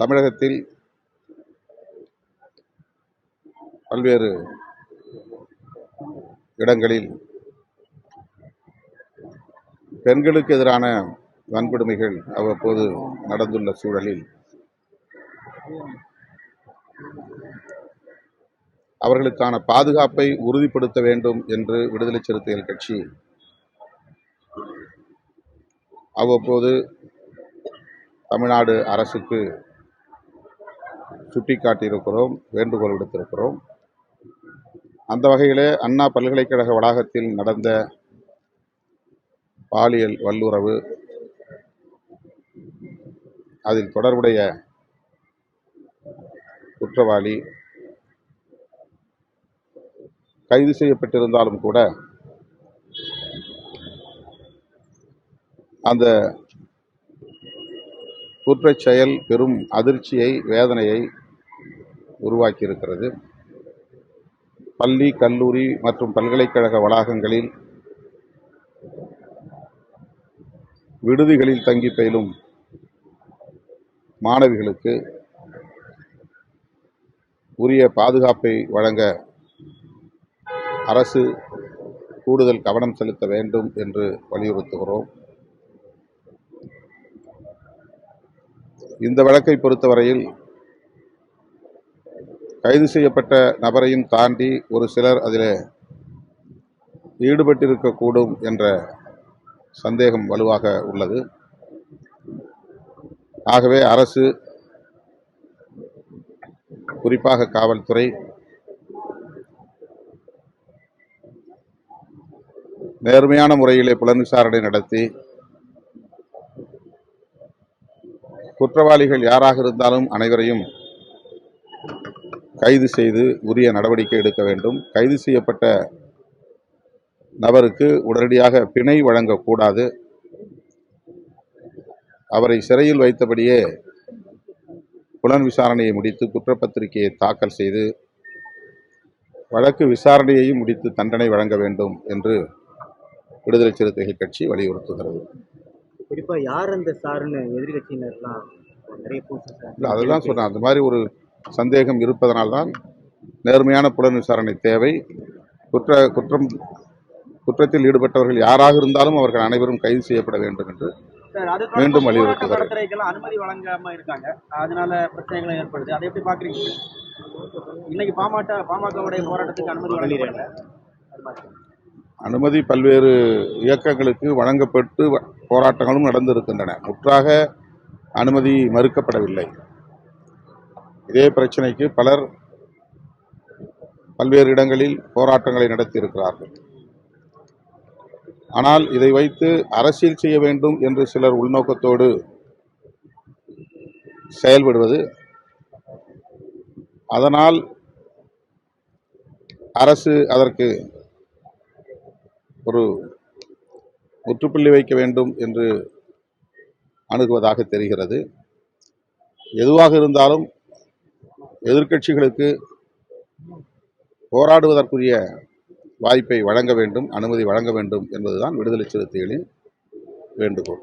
தமிழகத்தில் பல்வேறு இடங்களில் பெண்களுக்கு எதிரான வன்கொடுமைகள் அவ்வப்போது நடந்துள்ள சூழலில் அவர்களுக்கான பாதுகாப்பை உறுதிப்படுத்த வேண்டும் என்று விடுதலை சிறுத்தைகள் கட்சி அவ்வப்போது தமிழ்நாடு அரசுக்கு சுட்டிக்காட்டியிருக்கிறோம், வேண்டுகோள் விடுத்திருக்கிறோம். அந்த வகையிலே அண்ணா பல்கலைக்கழக வளாகத்தில் நடந்த பாலியல் வல்லுறவு, அதில் தொடர்புடைய குற்றவாளி கைது செய்யப்பட்டிருந்தாலும் கூட அந்த குற்றச் செயல் பெரும் அதிர்ச்சியை, வேதனையை உருவாக்கியிருக்கிறது. பள்ளி, கல்லூரி மற்றும் பல்கலைக்கழக வளாகங்களில், விடுதிகளில் தங்கி பயிலும் மாணவிகளுக்கு உரிய பாதுகாப்பை வழங்க அரசு கூடுதல் கவனம் செலுத்த வேண்டும் என்று வலியுறுத்துகிறோம். இந்த வழக்கை பொறுத்தவரையில் கைது செய்யப்பட்ட நபரையும் தாண்டி ஒரு சிலர் அதில் ஈடுபட்டிருக்கக்கூடும் என்ற சந்தேகம் வலுவாக உள்ளது. ஆகவே அரசு, குறிப்பாக காவல்துறை, நேர்மையான முறையிலே புலன் விசாரணை நடத்தி குற்றவாளிகள் யாராக இருந்தாலும் அனைவரையும் கைது செய்து உரிய நடவடிக்கை எடுக்க வேண்டும். கைது செய்யப்பட்ட நபருக்கு உடனடியாக பிணை வழங்கக்கூடாது. அவரை சிறையில் வைத்தபடியே புலன் விசாரணையை முடித்து குற்றப்பத்திரிகையை தாக்கல் செய்து வழக்கு விசாரணையையும் முடித்து தண்டனை வழங்க வேண்டும் என்று விடுதலை சிறுத்தைகள் கட்சி வலியுறுத்துகிறது. குறிப்பா யார் அந்த சாருன்னு எதிர்கட்சியினர்லாம் நிறைய அதெல்லாம் சொன்னேன். அந்த மாதிரி ஒரு சந்தேகம் இருப்பதனால்தான் நேர்மையான புலன் விசாரணை தேவை. குற்றத்தில் ஈடுபட்டவர்கள் யாராக இருந்தாலும் அவர்கள் அனைவரும் கைது செய்யப்பட வேண்டும் என்று மீண்டும் வலியுறுத்துகிறார். அனுமதி வழங்காம இருக்காங்க, அதனால பிரச்சனைகளும் ஏற்படுது. அதை எப்படி பாக்குறீங்க? இன்னைக்கு பாமகவுடைய போராட்டத்துக்கு அனுமதி வழங்குறாங்க. அனுமதி பல்வேறு இயக்கங்களுக்கு வழங்கப்பட்டு போராட்டங்களும் நடந்திருக்கின்றன. முற்றாக அனுமதி மறுக்கப்படவில்லை. இதே பிரச்சனைக்கு பலர் பல்வேறு இடங்களில் போராட்டங்களை நடத்தியிருக்கிறார்கள். ஆனால் இதை வைத்து அரசியல் செய்ய வேண்டும் என்று சிலர் உள்நோக்கத்தோடு செயல்படுவது, அதனால் அரசு அதற்கு ஒரு முற்றுப்புள்ளி வைக்க வேண்டும் என்று அணுகுவதாக தெரிகிறது. எதுவாக இருந்தாலும் எதிர்க்கட்சிகளுக்கு போராடுவதற்குரிய வாய்ப்பை வழங்க வேண்டும், அனுமதி வழங்க வேண்டும் என்பதுதான் விடுதலை சிறுத்தைகளின் வேண்டுகோள்.